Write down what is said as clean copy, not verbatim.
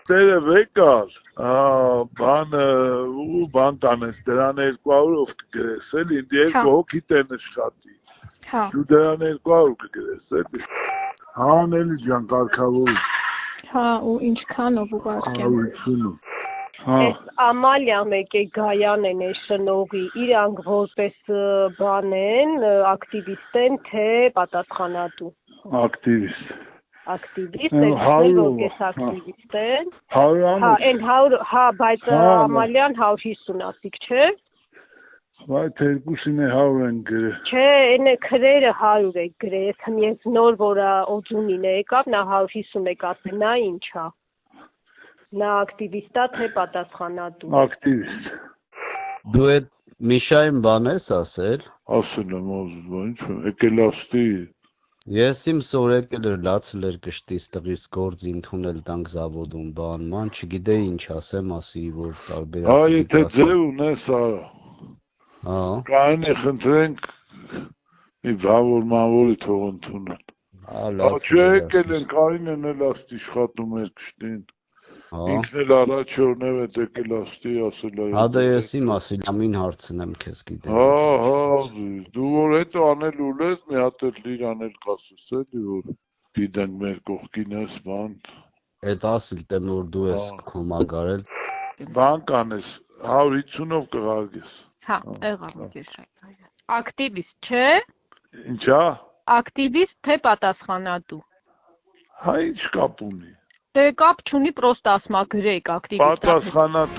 Տերը վեկար, բան տանես, դրան 200-ով կգրես, էլի, ինձ 2 հոգի տեն աշխատի, դու դրան 200 կգրես, էլի, էլի ջան, կարգավոր, ու ինչքանով ուղարկեմ, 150-ով, Այս Ամալիան եկե Գայան են է շնողի, իրանք որպես բան են, ակտիվիստ են, թե պատասխանատու։ ակտիվիստ, որպես ակտիվիստ են։ 100, բայց Ամալիան 150 ասիկ չէ։ Բայց երկուսին է 100 են գրել։ Չէ, այն է քրերը 100 է գրել, ես նոր որ օջունին է եկավ, նա 150 է կասել, նա ինչա։ Նա ակտիվիստա թե պատասխանատու։ Ակտիվիստ։ Դու այդ Միշային բան ես ասել։ Ասել եմ, ինչ եկել աստի։ Ես իմ սոր եկել էր լացել էր կշտից տղիս գործ ընդունել տանք զավոդում բան ման չգիտեի ինչ ասեմ ասի որ տարբեր եթե ձև ունես արա։ Կային է խնդրենք մի բավոր մավորի թող ընդունել։ Չէ եկել են կային են էլ աստ իշխատում էր կշտին։ Ինքն էլ առաջ օրնև է եկել աստի ասել այ։ Հադա ես իմ ասել ամին հարցնեմ քեզ գիտեմ։ Դու որ հետո անել ուլես մի հատ էլ իրան էլ կասես էլի որ գիտենք մեր կողքին ես բան։ Այդ ասիլ տեմ որ դու ես կոմագարել։ Բան կանես 150-ով կղարգես։ եղավ ակտիվիստ չէ։ Ինչա։ Ակտիվիստ թե պատասխանատու։ Ինչ կապ ունի։ Դե կապ չունի, պրոստը ասма գրեք ակտիվիստ։ Պատասխանատու